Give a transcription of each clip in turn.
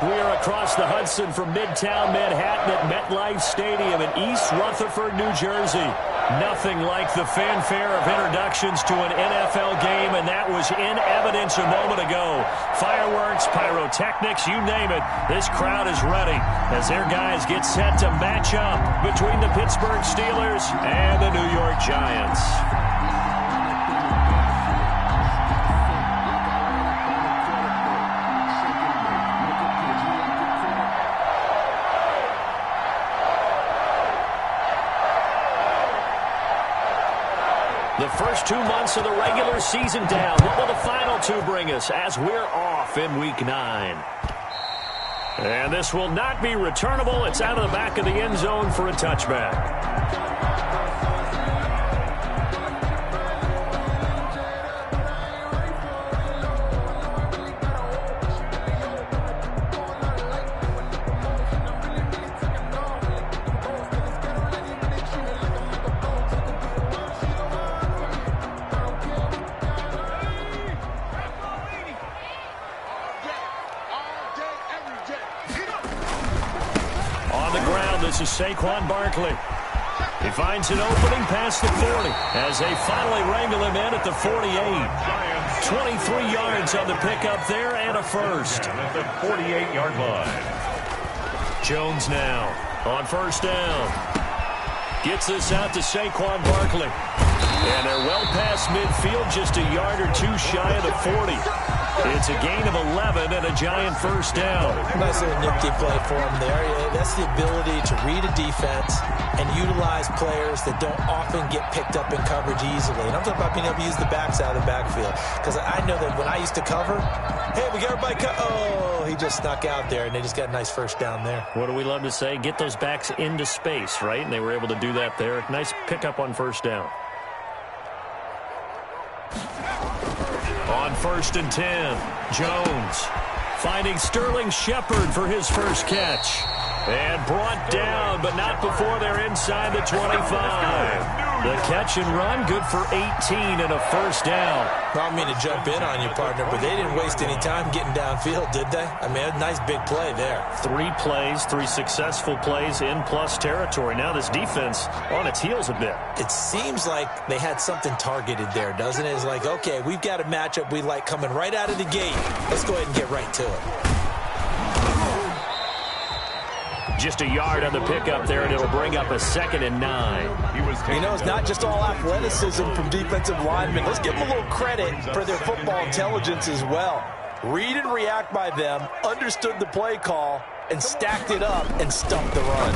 We are across the Hudson from Midtown Manhattan at MetLife Stadium in East Rutherford, New Jersey. Nothing like the fanfare of introductions to an NFL game, and that was in evidence a moment ago. Fireworks, pyrotechnics, you name it. This crowd is ready as their guys get set to match up between the Pittsburgh Steelers and the New York Giants. The first 2 months of the regular season down. What will the final two bring us as we're off in Week 9? And this will not be returnable. It's out of the back of the end zone for a touchback. This is Saquon Barkley. He finds an opening past the 40 as they finally wrangle him in at the 48. 23 yards on the pickup there and a first. At the 48-yard line. Jones now on first down. Gets this out to Saquon Barkley. And they're well past midfield, just a yard or two shy of the 40. It's a gain of 11 and a Giant first down. Nice little nifty play for him there. That's the ability to read a defense and utilize players that don't often get picked up in coverage easily. And I'm talking about being able to use the backs out of the backfield. Because I know that when I used to cover, hey, we got everybody oh, he just snuck out there, and they just got a nice first down there. What do we love to say? Get those backs into space, right? And they were able to do that there. Nice pickup on first down. On first and 10, Jones finding Sterling Shepard for his first catch. And brought down, but not before they're inside the 25. The catch and run, good for 18 and a first down. I don't mean to jump in on you, partner, but they didn't waste any time getting downfield, did they? I mean, a nice big play there. 3 plays, 3 successful plays in plus territory. Now this defense on its heels a bit. It seems like they had something targeted there, doesn't it? It's like, okay, we've got a matchup we like coming right out of the gate. Let's go ahead and get right to it. Just a yard on the pickup there, and it'll bring up a 2nd and 9. You know, it's not just all athleticism from defensive linemen. Let's give them a little credit for their football intelligence as well. Read and react by them, understood the play call, and stacked it up and stumped the run.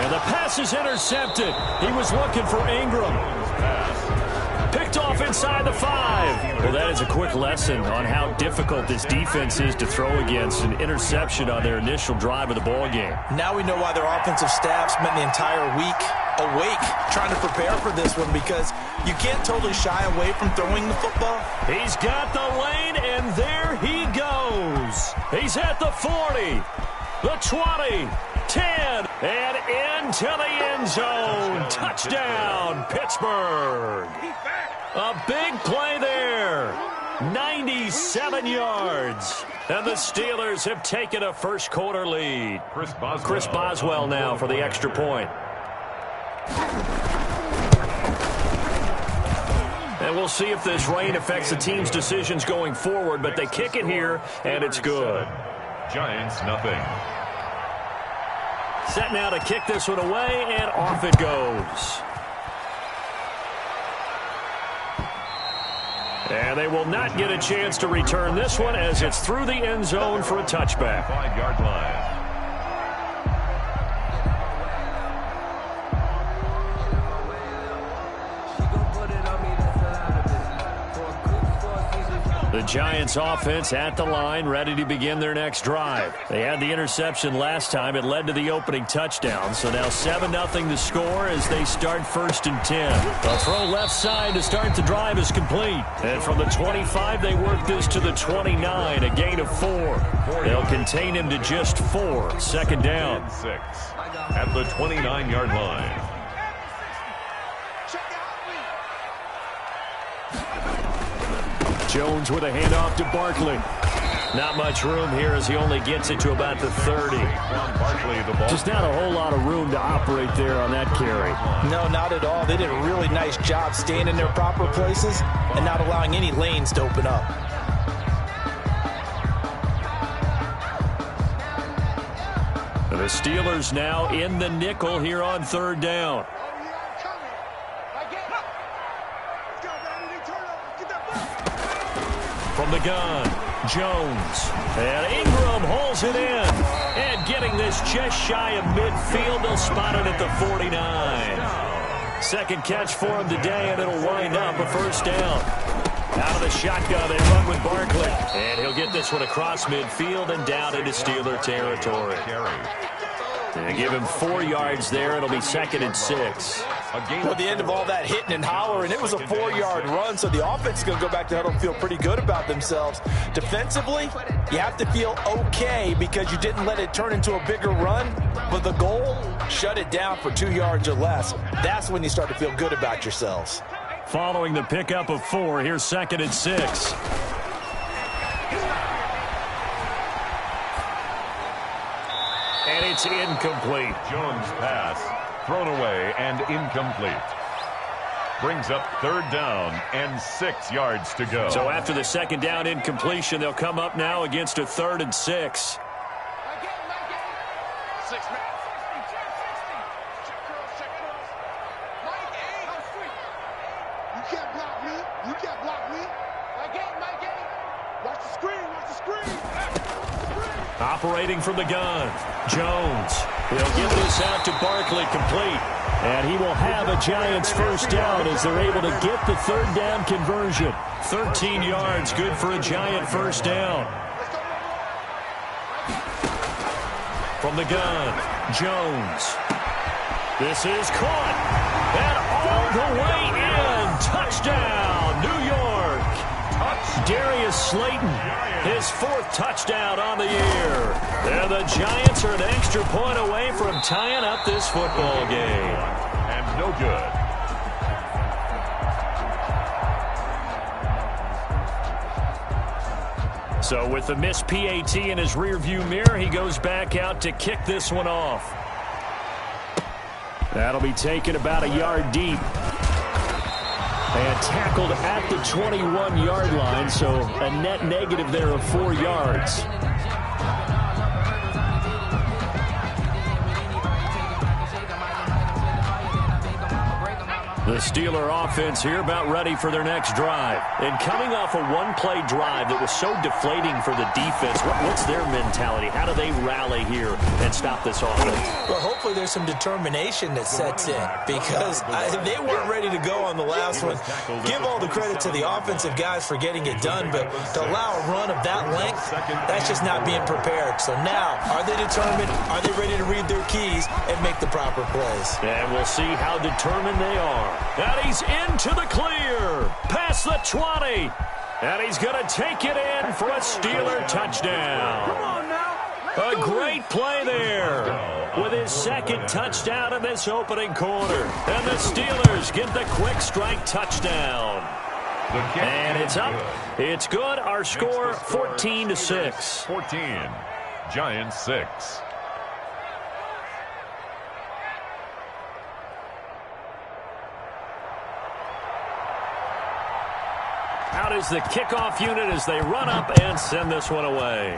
And the pass is intercepted. He was looking for Ingram. Picked off inside the 5. Well, that is a quick lesson on how difficult this defense is to throw against. An interception on their initial drive of the ball game. Now we know why their offensive staff spent the entire week awake trying to prepare for this one, because you can't totally shy away from throwing the football. He's got the lane, and there he goes. He's at the 40, the 20, 10, and into the end zone. Touchdown, Pittsburgh. A big play there. 97 yards. And the Steelers have taken a first quarter lead. Chris Boswell now for the extra point. And we'll see if this rain affects the team's decisions going forward, but they kick it here, and it's good. Giants, nothing. Set now to kick this one away, and off it goes. And they will not get a chance to return this one as it's through the end zone for a touchback. 5-yard line. The Giants offense at the line, ready to begin their next drive. They had the interception last time. It led to the opening touchdown. So now 7-0 to score as they start first and 10. A throw left side to start the drive is complete. And from the 25, they work this to the 29, a gain of 4. They'll contain him to just 4. 2nd down. 6 at the 29-yard line. Jones with a handoff to Barkley. Not much room here as he only gets it to about the 30. Just not a whole lot of room to operate there on that carry. No, not at all. They did a really nice job staying in their proper places and not allowing any lanes to open up. The Steelers now in the nickel here on 3rd down. From the gun, Jones. And Ingram holds it in. And getting this just shy of midfield, they'll spot it at the 49. Second catch for him today, and it'll wind up a 1st down. Out of the shotgun, they run with Barkley. And he'll get this one across midfield and down into Steeler territory. And give him 4 yards there. It'll be 2nd and 6. Well, the end of all that hitting and hollering, it was a 4-yard run, so the offense is going to go back to huddle and feel pretty good about themselves. Defensively, you have to feel okay because you didn't let it turn into a bigger run, but the goal, shut it down for 2 yards or less. That's when you start to feel good about yourselves. Following the pickup of 4, here's 2nd and 6. And it's incomplete. Jones' pass thrown away and incomplete. Brings up 3rd down and 6 yards to go. So after the 2nd down incompletion, they'll come up now against a 3rd and 6. Operating from the gun, Jones. He'll give this out to Barkley, complete. And he will have a Giants 1st down as they're able to get the 3rd down conversion. 13 yards, good for a Giant 1st down. From the gun, Jones. This is caught. And all the way in. Touchdown, New York. Darius Slayton, his 4th touchdown on the year. And the Giants are an extra point away from tying up this football game. And no good. So with the missed PAT in his rearview mirror, he goes back out to kick this one off. That'll be taken about a yard deep. And tackled at the 21-yard line, so a net negative there of 4 yards. The Steeler offense here about ready for their next drive. And coming off a one-play drive that was so deflating for the defense, what's their mentality? How do they rally here and stop this offense? Well, hopefully there's some determination that sets in because they weren't ready to go on the last one. Give all the credit to the offensive guys for getting it done, but to allow a run of that length, that's just not being prepared. So now, are they determined? Are they ready to read their keys and make the proper plays? And we'll see how determined they are. And he's into the clear. Past the 20. And he's going to take it in for a Steeler touchdown. Come on now. A great play there with his 2nd touchdown in this opening quarter. And the Steelers get the quick strike touchdown. And it's up. It's good. Our score 14-6. 14. Giants 6. Out is the kickoff unit as they run up and send this one away.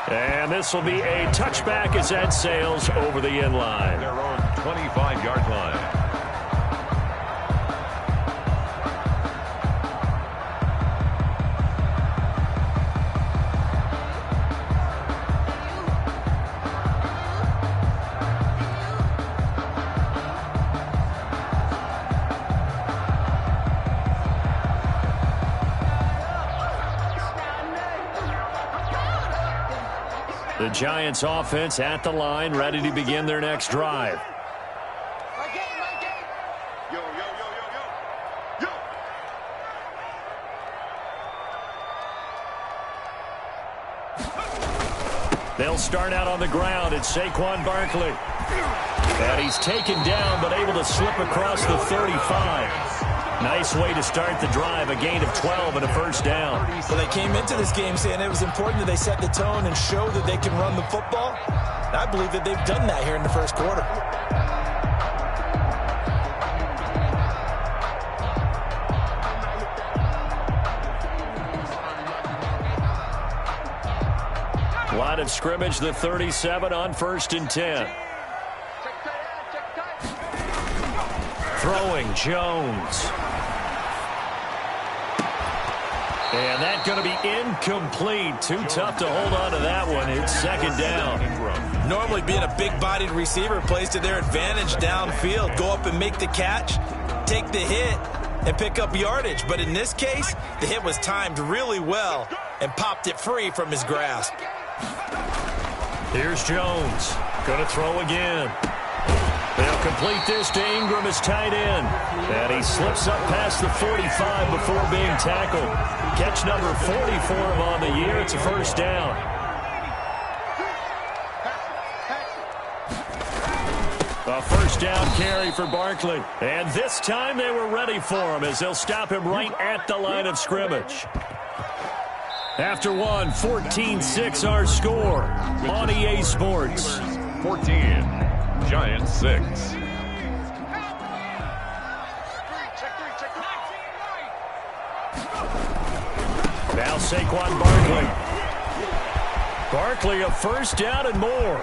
And this will be a touchback as that sails over the end line. Their own 25-yard line. The Giants offense at the line, ready to begin their next drive. They'll start out on the ground. It's Saquon Barkley. And he's taken down but able to slip across the 35. Nice way to start the drive, a gain of 12 and a first down. Well, they came into this game saying it was important that they set the tone and show that they can run the football. And I believe that they've done that here in the first quarter. Line of scrimmage, the 37 on 1st and 10. Throwing, Jones. And that's going to be incomplete. Too tough to hold on to that one. It's second down. Normally being a big-bodied receiver plays to their advantage downfield. Go up and make the catch, take the hit, and pick up yardage. But in this case, the hit was timed really well and popped it free from his grasp. Here's Jones. Going to throw again. They'll complete this to Ingram as tight end. And he slips up past the 45 before being tackled. Catch number 44 on the year. It's a first down. A first down carry for Barkley. And this time they were ready for him as they'll stop him right at the line of scrimmage. After one, 14-6 our score on EA Sports. 14, Giants 6. Now Saquon Barkley. Barkley a first down and more.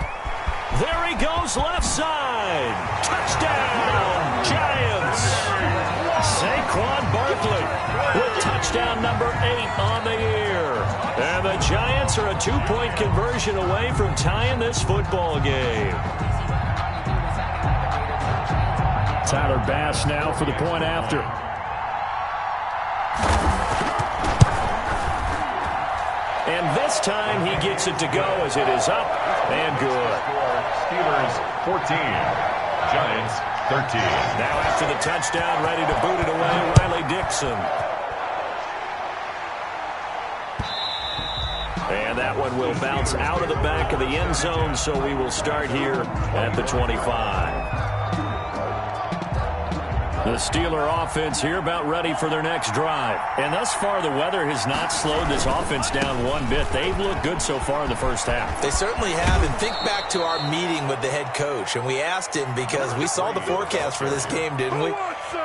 There he goes left side. Touchdown, Giants. Saquon Barkley with touchdown number 8 on the year. And the Giants are a 2-point conversion away from tying this football game. Tyler Bass now for the point after. And this time he gets it to go as it is up and good. Steelers 14, Giants 13. Now after the touchdown, ready to boot it away, Riley Dixon. And that one will bounce out of the back of the end zone, so we will start here at the 25. The Steeler offense here about ready for their next drive. And thus far, the weather has not slowed this offense down one bit. They've looked good so far in the first half. They certainly have. And think back to our meeting with the head coach. And we asked him because we saw the forecast for this game, didn't we?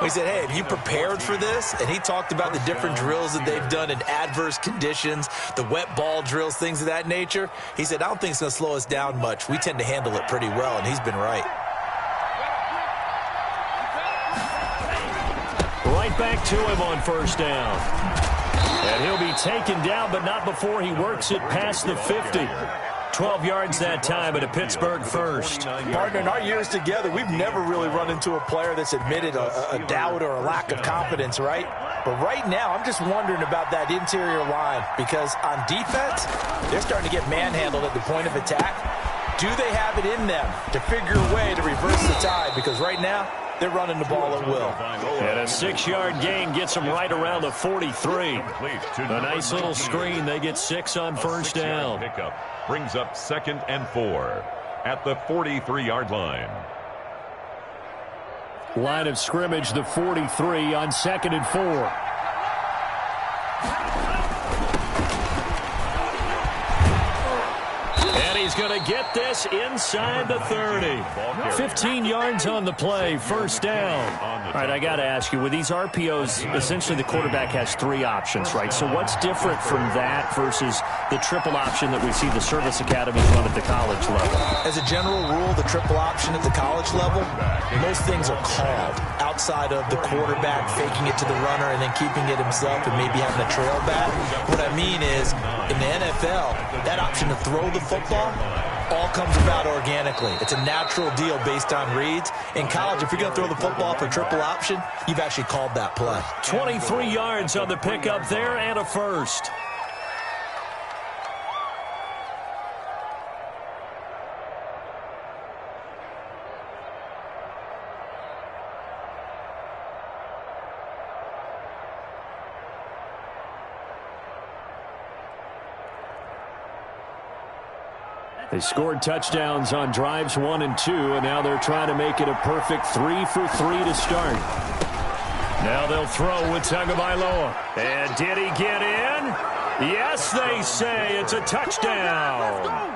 We said, hey, have you prepared for this? And he talked about the different drills that they've done in adverse conditions, the wet ball drills, things of that nature. He said, I don't think it's going to slow us down much. We tend to handle it pretty well, and he's been right. Right back to him on first down. And he'll be taken down, but not before he works it past the 50. 12 yards that time at a Pittsburgh first. Partner, in our years together, we've never really run into a player that's admitted a doubt or a lack of confidence, right? But right now, I'm just wondering about that interior line because on defense, they're starting to get manhandled at the point of attack. Do they have it in them to figure a way to reverse the tide? Because right now, they're running the ball at will. And a 6-yard gain gets them right around the 43. A nice little screen. They get 6 on first down. Pickup brings up 2nd and 4 at the 43-yard line. Line of scrimmage, the 43 on 2nd and 4. He's going to get this inside the 30. 15 yards on the play, first down. All right, I got to ask you, with these RPOs, essentially the quarterback has 3 options, right? So what's different from that versus the triple option that we see the service academies run at the college level? As a general rule, the triple option at the college level, most things are called outside of the quarterback faking it to the runner and then keeping it himself and maybe having a trail back. What I mean is, in the NFL, that option to throw the football all comes about organically. It's a natural deal based on reads. In college, if you're going to throw the football for triple option, you've actually called that play. 23 yards on the pickup there and a first. They scored touchdowns on drives 1 and 2, and now they're trying to make it a perfect 3 for 3 to start. Now they'll throw with Tagovailoa. And did he get in? Yes, they say it's a touchdown.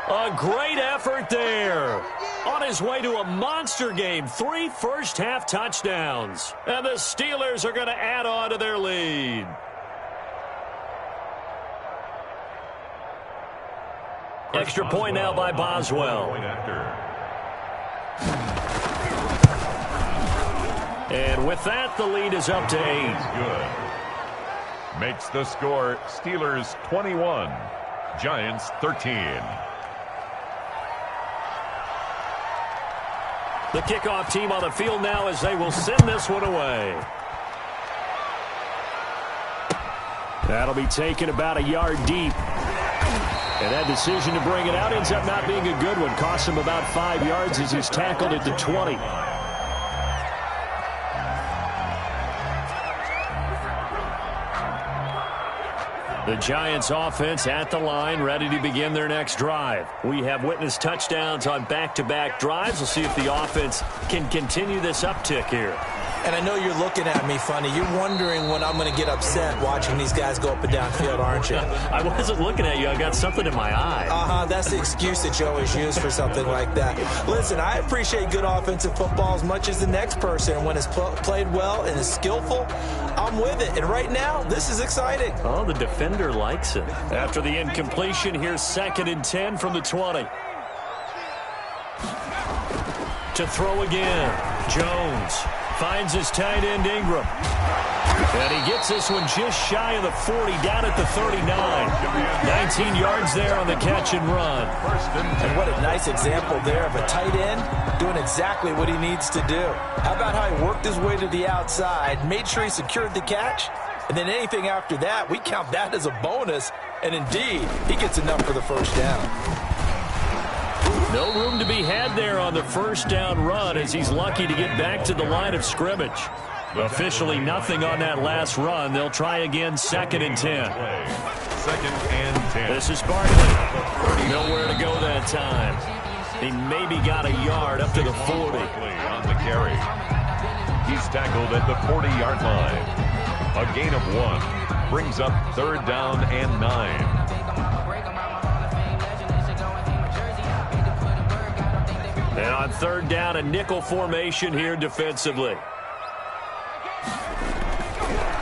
A great effort there. On his way to a monster game, 3 first-half touchdowns. And the Steelers are going to add on to their lead. Extra point now by Boswell. And with that, the lead is up to 8. Good. Makes the score Steelers 21, Giants 13. The kickoff team on the field now as they will send this one away. That'll be taken about a yard deep. And that decision to bring it out ends up not being a good one. Costs him about 5 yards as he's tackled at the 20. The Giants offense at the line, ready to begin their next drive. We have witnessed touchdowns on back-to-back drives. We'll see if the offense can continue this uptick here. And I know you're looking at me funny. You're wondering when I'm going to get upset watching these guys go up and down field, aren't you? I wasn't looking at you. I got something in my eye. That's the excuse that you always use for something like that. Listen, I appreciate good offensive football as much as the next person. And when it's played well and is skillful, I'm with it. And right now, this is exciting. Oh, the defender likes it. After the incompletion, here's 2nd and 10 from the 20. To throw again, Jones. Finds his tight end, Ingram. And he gets this one just shy of the 40, down at the 39. 19 yards there on the catch and run. And what a nice example there of a tight end doing exactly what he needs to do. How about how he worked his way to the outside, made sure he secured the catch, and then anything after that, we count that as a bonus. And indeed, he gets enough for the first down. No room to be had there on the first down run as he's lucky to get back to the line of scrimmage. Officially nothing on that last run. They'll try again, 2nd and 10. 2nd and 10. This is Barkley. Nowhere to go that time. He maybe got a yard up to the 40. On the carry. He's tackled at the 40-yard line. A gain of 1. Brings up 3rd down and 9. And on 3rd down, a nickel formation here defensively.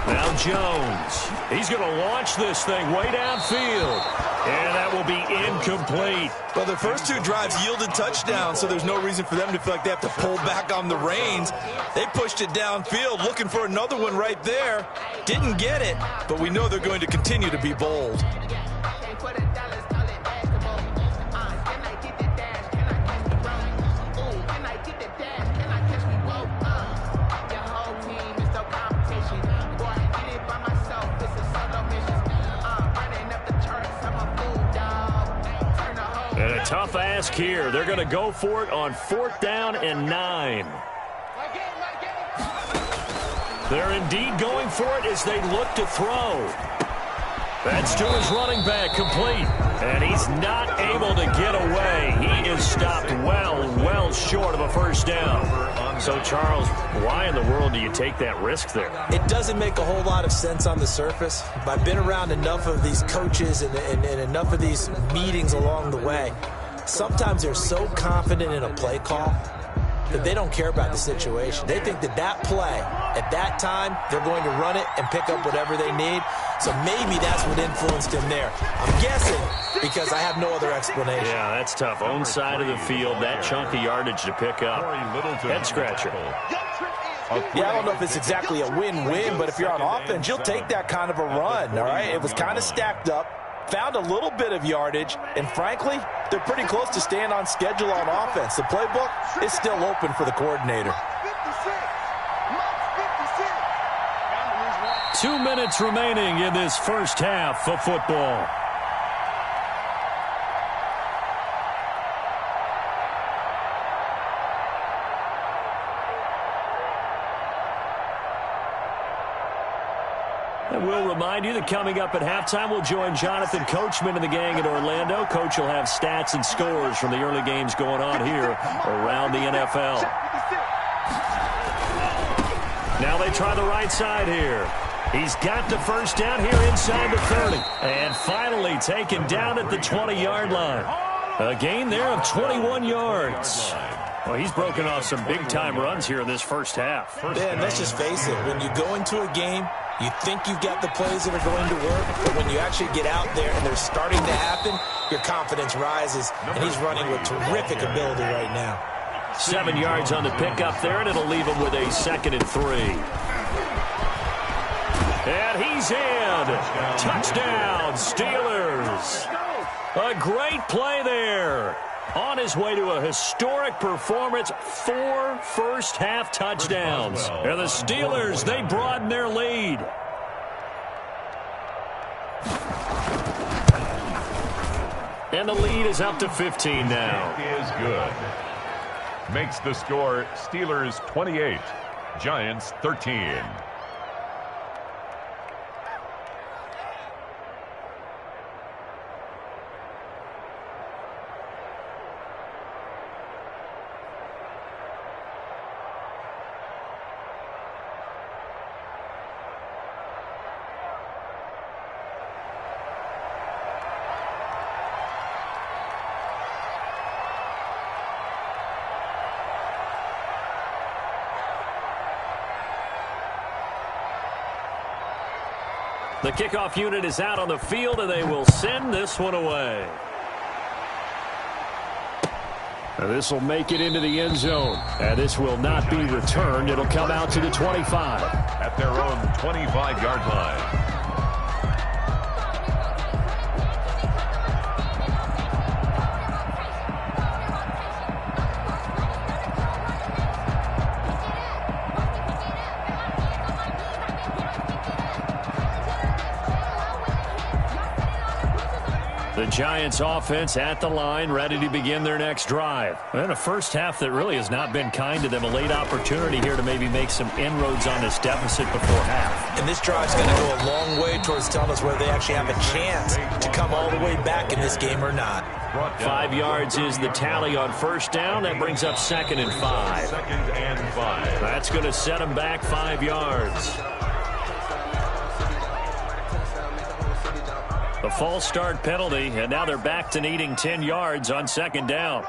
Now Jones. He's going to launch this thing way downfield. And that will be incomplete. Well, the first 2 drives yielded touchdowns, so there's no reason for them to feel like they have to pull back on the reins. They pushed it downfield, looking for another one right there. Didn't get it, but we know they're going to continue to be bold. And a tough ask here. They're going to go for it on 4th down and 9. They're indeed going for it as they look to throw. That's to his running back, complete. And he's not able to get away. He is stopped well short of a first down. So, Charles, why in the world do you take that risk there? It doesn't make a whole lot of sense on the surface. But I've been around enough of these coaches and enough of these meetings along the way. Sometimes they're so confident in a play call that they don't care about the situation. They think that that play, at that time, they're going to run it and pick up whatever they need. So maybe that's what influenced him there. I'm guessing because I have no other explanation. Yeah, that's tough. Own side of the field, that chunk of yardage to pick up. Head scratcher. Yeah, I don't know if it's exactly a win-win, but if you're on offense, you'll take that kind of a run, all right? It was kind of stacked up. Found a little bit of yardage, and frankly, they're pretty close to staying on schedule on offense. The playbook is still open for the coordinator. 2 minutes remaining in this first half of football. And we'll remind you that coming up at halftime, we'll join Jonathan Coachman and the gang in Orlando. Coach will have stats and scores from the early games going on here around the NFL. Now they try the right side here. He's got the first down here inside the 30. And finally taken down at the 20-yard line. A gain there of 21 yards. Well, he's broken off some big-time runs here in this first half. Ben, let's just face it. When you go into a game, you think you've got the plays that are going to work, but when you actually get out there and they're starting to happen, your confidence rises, and he's running with terrific ability right now. 7 yards on the pickup there, and it'll leave him with a 2nd and 3. And he's in. Touchdown, Steelers. A great play there. On his way to a historic performance, 4 first-half touchdowns. And the Steelers, they broaden their lead. And the lead is up to 15 now. Is good. Makes the score Steelers 28, Giants 13. The kickoff unit is out on the field, and they will send this one away. This will make it into the end zone. And this will not be returned. It'll come out to the 25. At their own 25-yard line. The Giants offense at the line, ready to begin their next drive. And a first half that really has not been kind to them. A late opportunity here to maybe make some inroads on this deficit before half. And this drive's going to go a long way towards telling us whether they actually have a chance to come all the way back in this game or not. 5 yards is the tally on first down. That brings up 2nd and 5. 2nd and 5. That's going to set them back 5 yards. A false start penalty, and now they're back to needing 10 yards on 2nd down.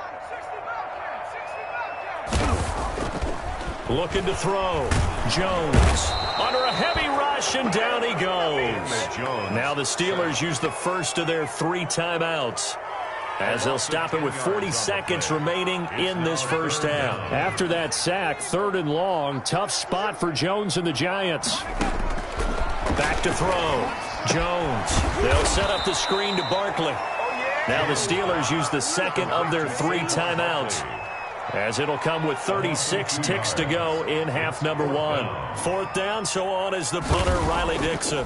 Looking to throw. Jones under a heavy rush, and down he goes. Now the Steelers use the first of their 3 timeouts, as they'll stop it with 40 seconds remaining in this first half. After that sack, 3rd and long. Tough spot for Jones and the Giants. Back to throw. Jones. They'll set up the screen to Barkley. Now the Steelers use the 2nd of their 3 timeouts, as it'll come with 36 ticks to go in half number 1. 4th down, so on is the punter, Riley Dixon.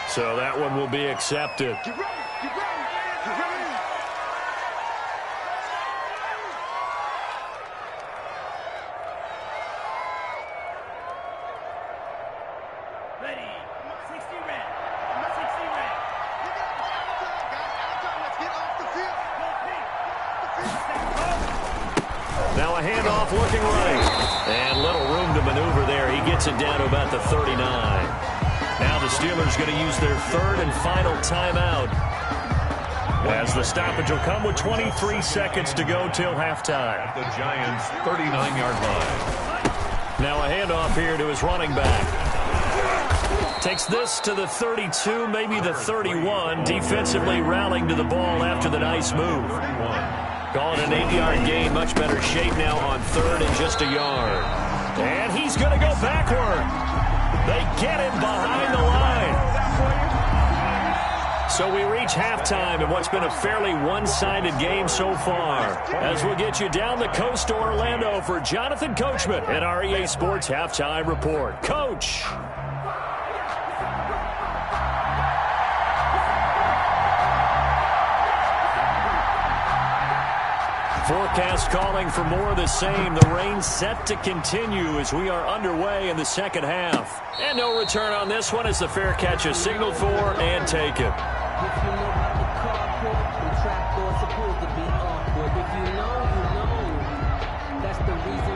So that one will be accepted. Now a handoff looking right. And little room to maneuver there. He gets it down to about the 39. Now the Steelers going to use their 3rd and final timeout, as the stoppage will come with 23 seconds to go till halftime. At the Giants' 39-yard line. Now a handoff here to his running back. Takes this to the 32, maybe the 31. Defensively rallying to the ball after the nice move. Call it an 8-yard gain. Much better shape now on 3rd and just a yard. And he's going to go backward. They get him behind the line. So we reach halftime in what's been a fairly one-sided game so far, as we'll get you down the coast to Orlando for Jonathan Coachman at our EA Sports Halftime Report. Coach. forecast calling for more of the same. The rain set to continue as we are underway in the second half. And no return on this one as the fair catch is signaled for and taken.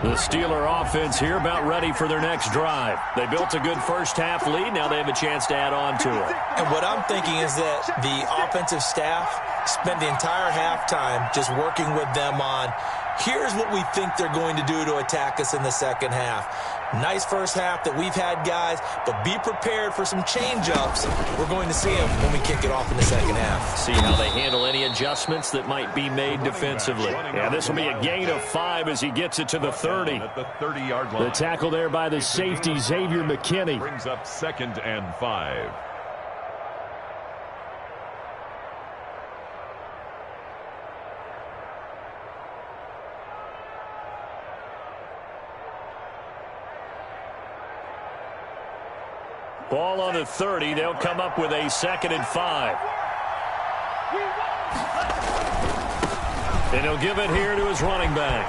The Steeler offense here about ready for their next drive. They built a good first-half lead. Now they have a chance to add on to it. And what I'm thinking is that the offensive staff spent the entire halftime just working with them on, here's what we think they're going to do to attack us in the second half. Nice first half that we've had, guys, but be prepared for some change-ups. We're going to see them when we kick it off in the second half. See how they handle any adjustments that might be made defensively. Yeah, this will be a gain of 5 as he gets it to the 30. At the 30-yard line. The tackle there by the safety, Xavier McKinney. Brings up 2nd and 5. Ball on the 30. They'll come up with a 2nd and 5. And he'll give it here to his running back.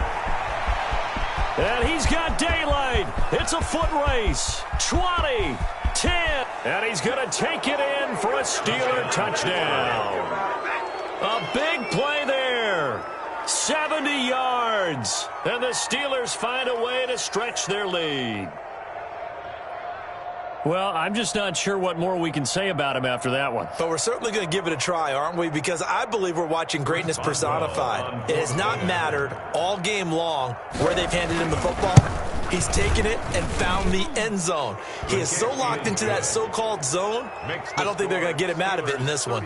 And he's got daylight. It's a foot race. 20, 10. And he's going to take it in for a Steeler touchdown. A big play there. 70 yards. And the Steelers find a way to stretch their lead. Well, I'm just not sure what more we can say about him after that one. But we're certainly going to give it a try, aren't we? Because I believe we're watching greatness personified. It has not mattered all game long where they've handed him the football. He's taken it and found the end zone. He is so locked into that so-called zone, I don't think they're going to get him out of it in this one.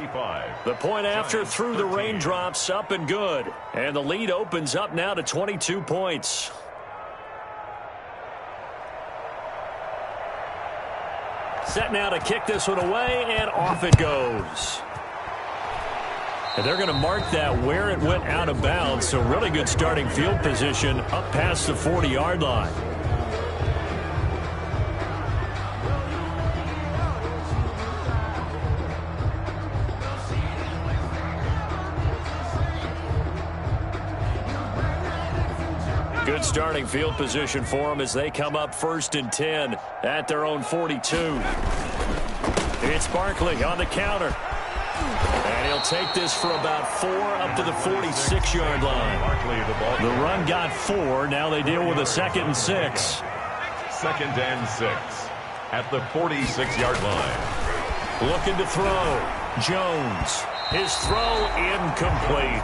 The point after through the raindrops, up and good. And the lead opens up now to 22 points. Set now to kick this one away, and off it goes. And they're going to mark that where it went out of bounds, so really good starting field position up past the 40-yard line. Good starting field position for them as they come up 1st and 10 at their own 42. It's Barkley on the counter. And he'll take this for about 4 up to the 46-yard line. The run got 4. Now they deal with a 2nd and 6. 2nd and 6 at the 46-yard line. Looking to throw. Jones. His throw incomplete.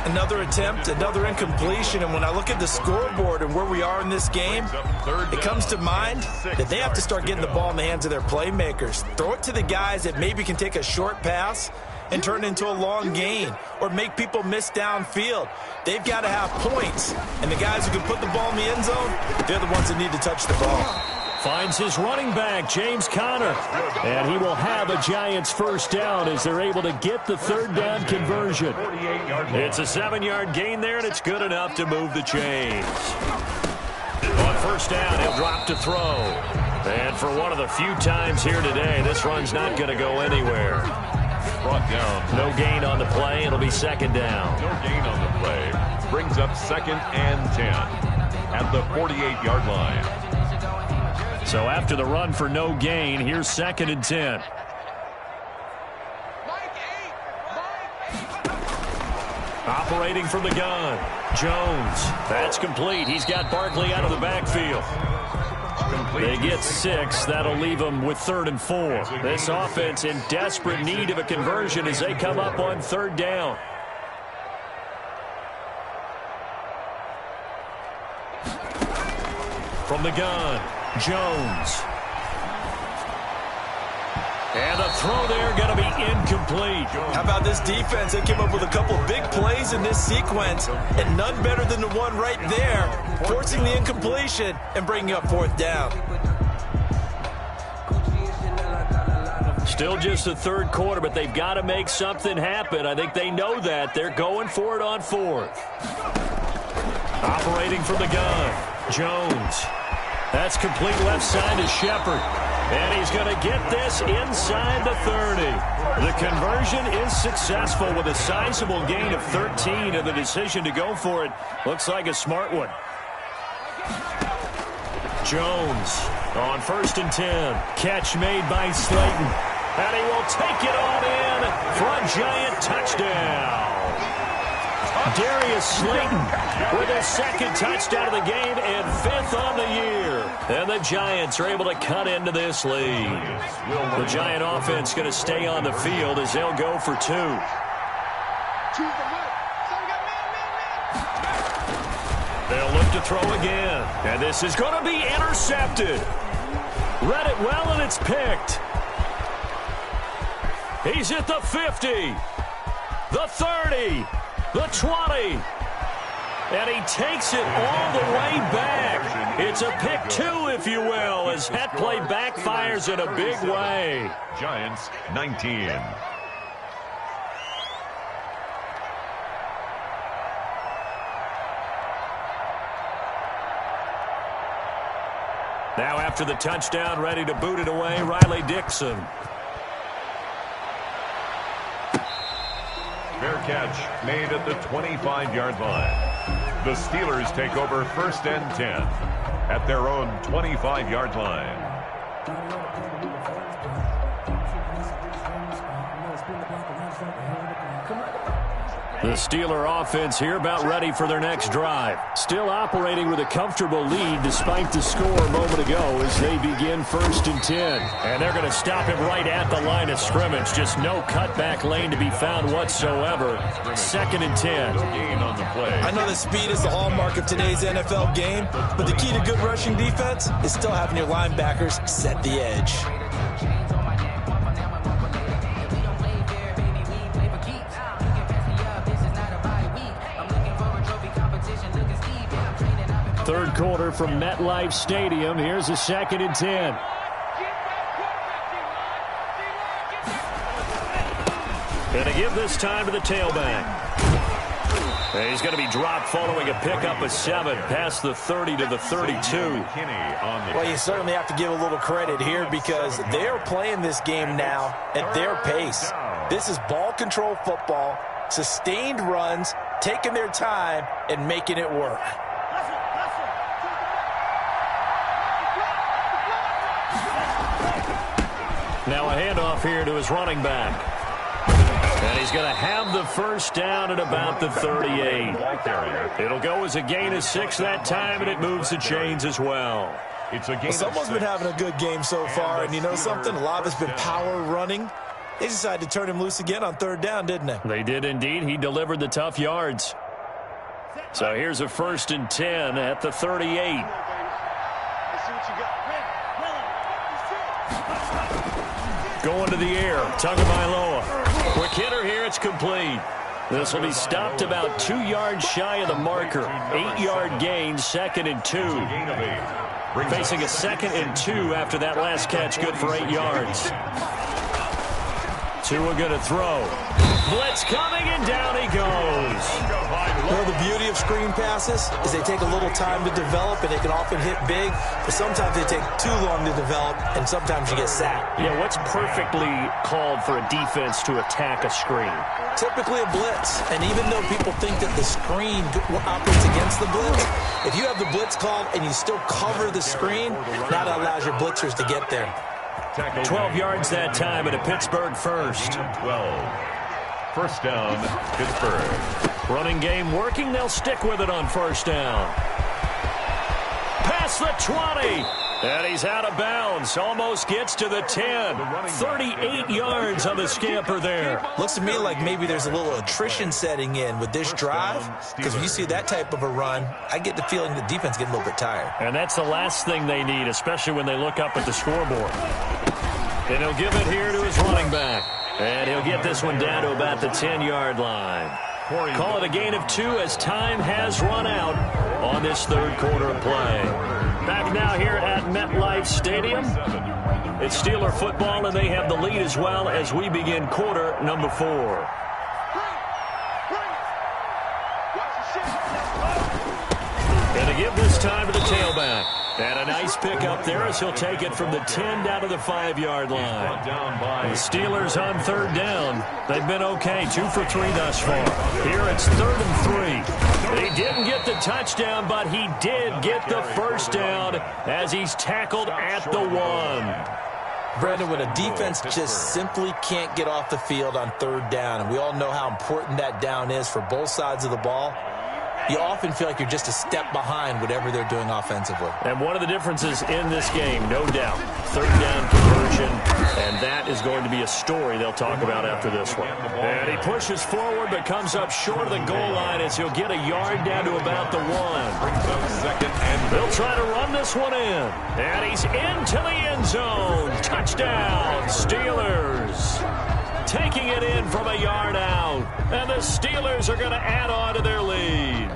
Another attempt, another incompletion, and when I look at the scoreboard and where we are in this game, it comes to mind that they have to start getting the ball in the hands of their playmakers. Throw it to the guys that maybe can take a short pass and turn it into a long gain or make people miss downfield. They've got to have points, and the guys who can put the ball in the end zone, they're the ones that need to touch the ball. Finds his running back, James Conner. And he will have a Giants first down as they're able to get the 3rd down conversion. It's a 7-yard gain there, and it's good enough to move the chains. On 1st down, he'll drop to throw. And for one of the few times here today, this run's not going to go anywhere. Brought down. No gain on the play. It'll be 2nd down. No gain on the play. Brings up 2nd and 10 at the 48-yard line. So after the run for no gain, here's 2nd and 10. Operating from the gun. Jones. That's complete. He's got Barkley out of the backfield. They get 6. That'll leave them with 3rd and 4. This offense in desperate need of a conversion as they come up on 3rd down. From the gun. Jones. And the throw there going to be incomplete. How about this defense? They came up with a couple big plays in this sequence, and none better than the one right there, forcing the incompletion and bringing up 4th down. Still just the 3rd quarter, but they've got to make something happen. I think they know that. They're going for it on 4th. Operating from the gun. Jones. That's complete left side to Shepard. And he's going to get this inside the 30. The conversion is successful with a sizable gain of 13, and the decision to go for it looks like a smart one. Jones on 1st and 10. Catch made by Slayton. And he will take it on in for a giant touchdown. Darius Slayton with his 2nd touchdown of the game and 5th on the year. And the Giants are able to cut into this lead. The Giant offense going to stay on the field as they'll go for 2. They'll look to throw again. And this is going to be intercepted. Read it well, and it's picked. He's at the 50, the 30, the 20, and he takes it all the way back. It's a pick 2, if you will, as that play backfires in a big way. Giants 19. Now after the touchdown, ready to boot it away, Riley Dixon. Fair catch made at the 25-yard line. The Steelers take over 1st and 10 at their own 25-yard line. The Steeler offense here about ready for their next drive. Still operating with a comfortable lead despite the score a moment ago as they begin 1st and 10. And they're going to stop him right at the line of scrimmage. Just no cutback lane to be found whatsoever. 2nd and 10. I know that speed is the hallmark of today's NFL game, but the key to good rushing defense is still having your linebackers set the edge. Third quarter from MetLife Stadium. Here's a 2nd and 10. Going to give this time to the tailback. And he's going to be dropped following a pickup of 7 past the 30 to the 32. Well, you certainly have to give a little credit here because they're playing this game now at their pace. This is ball control football, sustained runs, taking their time and making it work. Now a handoff here to his running back. And he's going to have the first down at about the 38. It'll go as a gain of 6 that time, and it moves the chains as well. Someone's been having a good game so far, and you know something? A lot of it's been power running. They decided to turn him loose again on 3rd down, didn't they? They did indeed. He delivered the tough yards. So here's a 1st and 10 at the 38. Going to the air, Tagovailoa. Quick hitter here, it's complete. This will be stopped about 2 yards shy of the marker. 8-yard gain, 2nd and 2. Facing a 2nd and 2 after that last catch, good for 8 yards. Tua going to throw. Blitz coming, and down he goes. Well, the beauty of screen passes is they take a little time to develop, and they can often hit big, but sometimes they take too long to develop, and sometimes you get sacked. Yeah, what's perfectly called for a defense to attack a screen? Typically a blitz, and even though people think that the screen operates against the blitz, if you have the blitz called and you still cover the screen, that allows your blitzers to get there. 12 yards that time at a Pittsburgh first. 12. First down, Pittsburgh. Running game working. They'll stick with it on 1st down. Past the 20. And he's out of bounds. Almost gets to the 10. 38 yards on the scamper there. Looks to me like maybe there's a little attrition setting in with this drive. Because when you see that type of a run, I get the feeling the defense getting a little bit tired. And that's the last thing they need, especially when they look up at the scoreboard. And he'll give it here to his running back. And he'll get this one down to about the 10-yard line. Call it a gain of 2 as time has run out on this 3rd quarter of play. Back now here at MetLife Stadium. It's Steeler football, and they have the lead as well as we begin quarter number 4. And to give this time to the tailback. And a nice pickup there as he'll take it from the 10 down to the 5-yard line. The Steelers on third down. They've been okay, 2 for 3 thus far. Here it's 3rd and 3. He didn't get the touchdown, but he did get the first down as he's tackled at the 1. Brandon, when a defense just simply can't get off the field on third down, and we all know how important that down is for both sides of the ball, you often feel like you're just a step behind whatever they're doing offensively. And one of the differences in this game, no doubt, third down conversion, and that is going to be a story they'll talk about after this one. And he pushes forward but comes up short of the goal line as he'll get a yard down to about the 1. They'll try to run this one in. And he's into the end zone. Touchdown, Steelers. Taking it in from a yard out. And the Steelers are going to add on to their lead.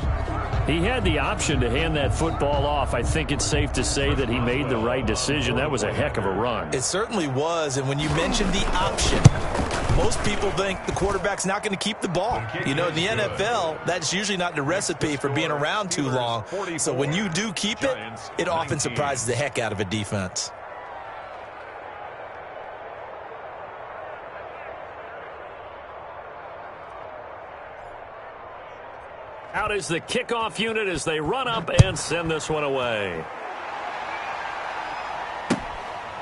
He had the option to hand that football off. I think it's safe to say that he made the right decision. That was a heck of a run. It certainly was. And when you mentioned the option, most people think the quarterback's not going to keep the ball. You know, in the NFL, that's usually not the recipe for being around too long. So when you do keep it, it often surprises the heck out of a defense. Out is the kickoff unit as they run up and send this one away.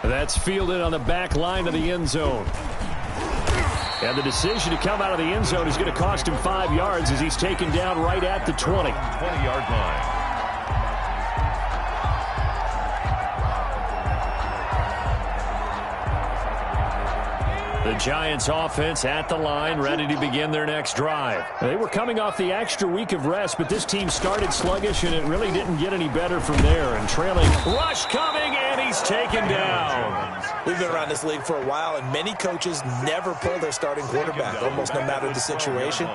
That's fielded on the back line of the end zone. And the decision to come out of the end zone is going to cost him 5 yards as he's taken down right at the 20. 20-yard line. The Giants offense at the line, ready to begin their next drive. They were coming off the extra week of rest, but this team started sluggish, and it really didn't get any better from there. And trailing, rush coming, and he's taken down. We've been around this league for a while, and many coaches never pull their starting quarterback, almost no matter the situation.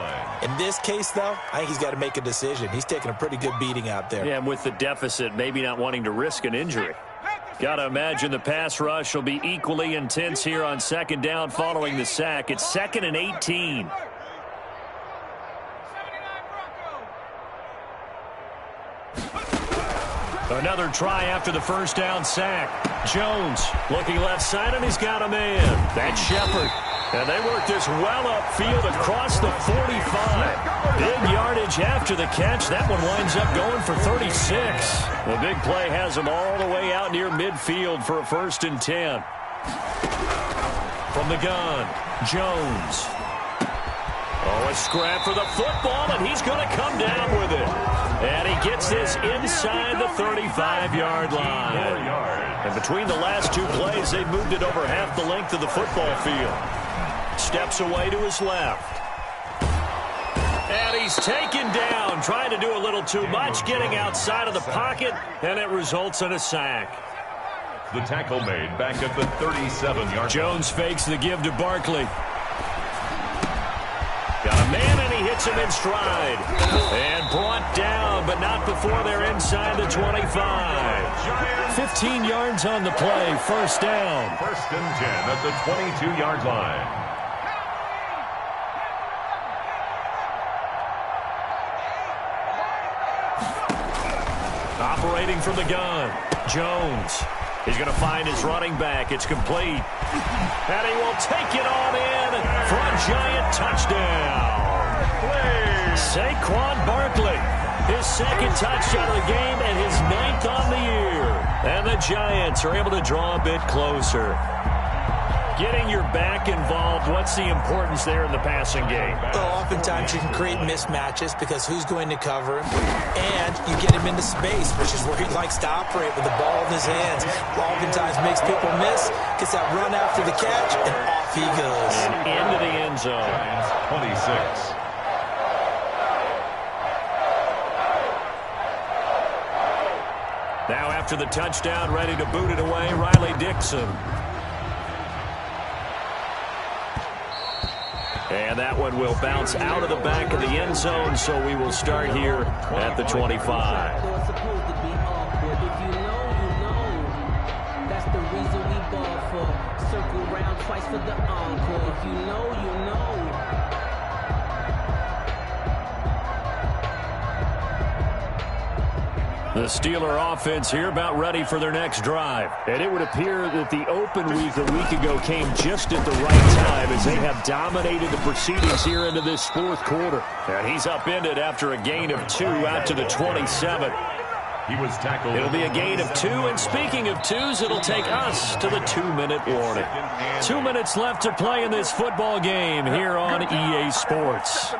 In this case, though, I think he's got to make a decision. He's taking a pretty good beating out there. Yeah, and with the deficit, maybe not wanting to risk an injury. Got to imagine the pass rush will be equally intense here on second down following the sack. It's 2nd and 18. Another try after the first down sack. Jones looking left side, and he's got a man. That's Shepard. And they work this well upfield across the 45. Big yardage after the catch. That one winds up going for 36. The big play has him all the way out near midfield for a 1st and 10. From the gun, Jones. Oh, a scrap for the football, and he's going to come down with it. And he gets this inside the 35-yard line. And between the last 2 plays, they've moved it over half the length of the football field. Steps away to his left. And he's taken down, trying to do a little too much, getting outside of the pocket, and it results in a sack. The tackle made back at the 37-yard. Jones fakes the give to Barkley. Got a man, and he hits him in stride. And brought down, but not before they're inside the 25. 15 yards on the play, 1st down. 1st and 10 at the 22-yard line. Operating from the gun, Jones. He's going to find his running back. It's complete. And he will take it on in for a Giant touchdown. Saquon Barkley, his 2nd touchdown of the game and his 9th on the year. And the Giants are able to draw a bit closer. Getting your back involved, what's the importance there in the passing game? Well, oftentimes you can create mismatches because who's going to cover him, and you get him into space, which is where he likes to operate with the ball in his hands. Oftentimes makes people miss, gets that run after the catch, and off he goes. And into the end zone. 26. Now after the touchdown, ready to boot it away, Riley Dixon. And that one will bounce out of the back of the end zone, so we will start here at the 25. That's the reason we ball for. Circle round twice for the encore. If you know, you know. The Steeler offense here about ready for their next drive. And it would appear that the open week a week ago came just at the right time as they have dominated the proceedings here into this fourth quarter. And he's upended after a gain of 2 out to the 27. He was tackled. It'll be a gain of 2, and speaking of 2s, it'll take us to the 2-minute warning. 2 minutes left to play in this football game here on EA Sports.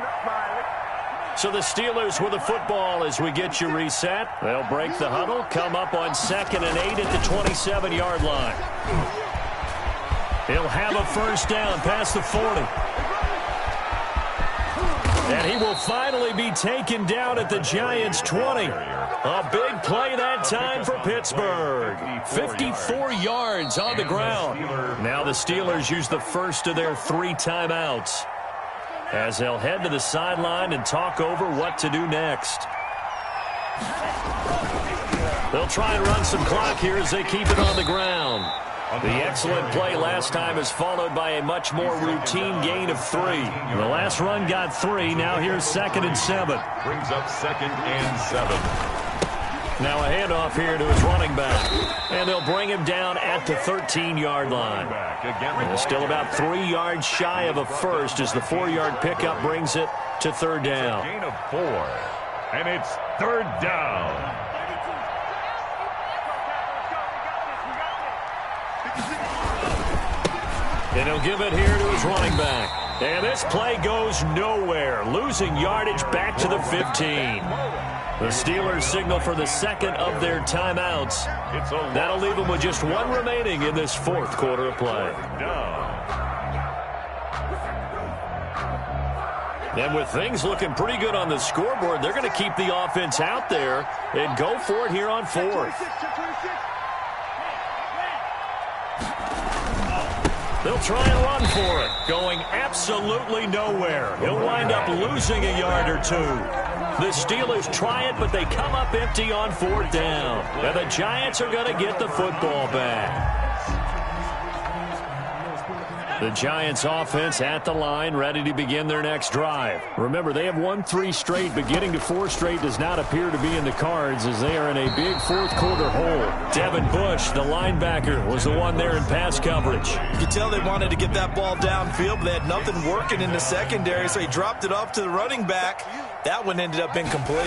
So the Steelers with the football as we get you reset. They'll break the huddle, come up on 2nd and 8 at the 27-yard line. He'll have a first down past the 40. And he will finally be taken down at the Giants' 20. A big play that time for Pittsburgh. 54 yards on the ground. Now the Steelers use the first of their 3 timeouts as they'll head to the sideline and talk over what to do next. They'll try and run some clock here as they keep it on the ground. The excellent play last time is followed by a much more routine gain of 3. The last run got 3. Now here's 2nd and 7. Brings up 2nd and 7. Now a handoff here to his running back. And they'll bring him down at the 13-yard line. And still about 3 yards shy of a first as the 4-yard pickup brings it to 3rd down. Gain of 4. And it's 3rd down. And he'll give it here to his running back. And this play goes nowhere. Losing yardage back to the 15. The Steelers signal for the 2nd of their timeouts. That'll leave them with just 1 remaining in this 4th quarter of play. And with things looking pretty good on the scoreboard, they're going to keep the offense out there and go for it here on 4th. They'll try and run for it, going absolutely nowhere. He'll wind up losing a yard or 2. The Steelers try it, but they come up empty on 4th down. And the Giants are going to get the football back. The Giants offense at the line, ready to begin their next drive. Remember, they have won 3 straight, but getting to 4 straight does not appear to be in the cards as they are in a big 4th quarter hole. Devin Bush, the linebacker, was the one there in pass coverage. You could tell they wanted to get that ball downfield, but they had nothing working in the secondary, so he dropped it off to the running back. That one ended up incomplete.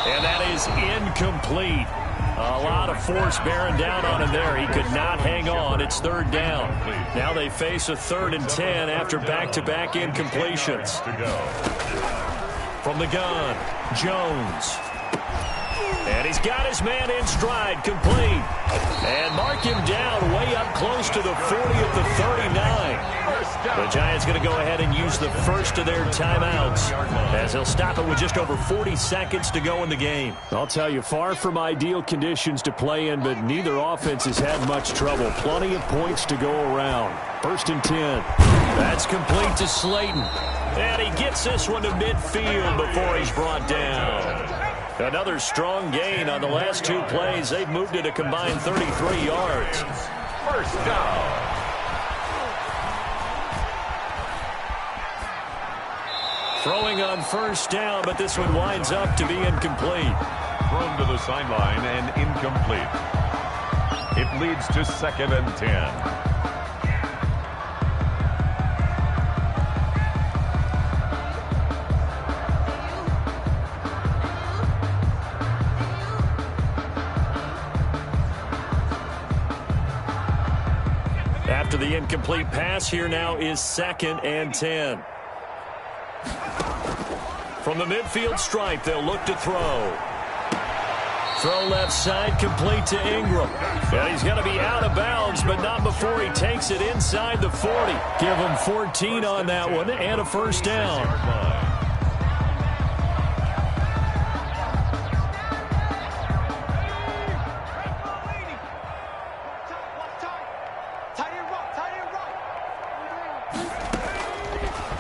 And that is incomplete. A lot of force bearing down on him there. He could not hang on. It's 3rd down. Now they face a 3rd and 10 after back-to-back incompletions. From the gun, Jones. And he's got his man in stride, complete. And mark him down way up close to the 40 at the 39. The Giants going to go ahead and use the first of their timeouts as they'll stop it with just over 40 seconds to go in the game. I'll tell you, far from ideal conditions to play in, but neither offense has had much trouble. Plenty of points to go around. 1st and 10. That's complete to Slayton. And he gets this one to midfield before he's brought down. Another strong gain on the last 2 plays. They've moved it a combined 33 yards. 1st down. Throwing on 1st down, but this one winds up to be incomplete. Thrown to the sideline and incomplete. It leads to 2nd and 10. After the incomplete pass, here now is 2nd and 10. From the midfield stripe, they'll look to throw. Throw left side, complete to Ingram. And he's going to be out of bounds, but not before he takes it inside the 40. Give him 14 on that one and a 1st down.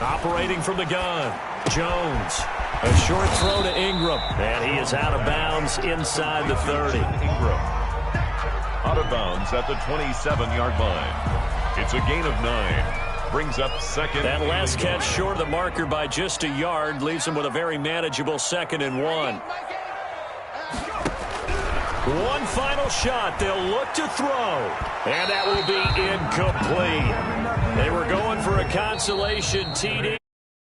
Operating from the gun, Jones. A short throw to Ingram. And he is out of bounds inside the 30. Ingram out of bounds at the 27-yard line. It's a gain of 9. brings up second. That last catch short of the marker by just a yard leaves him with a very manageable 2nd and 1. One final shot. They'll look to throw. And that will be incomplete. They were going for a consolation TD.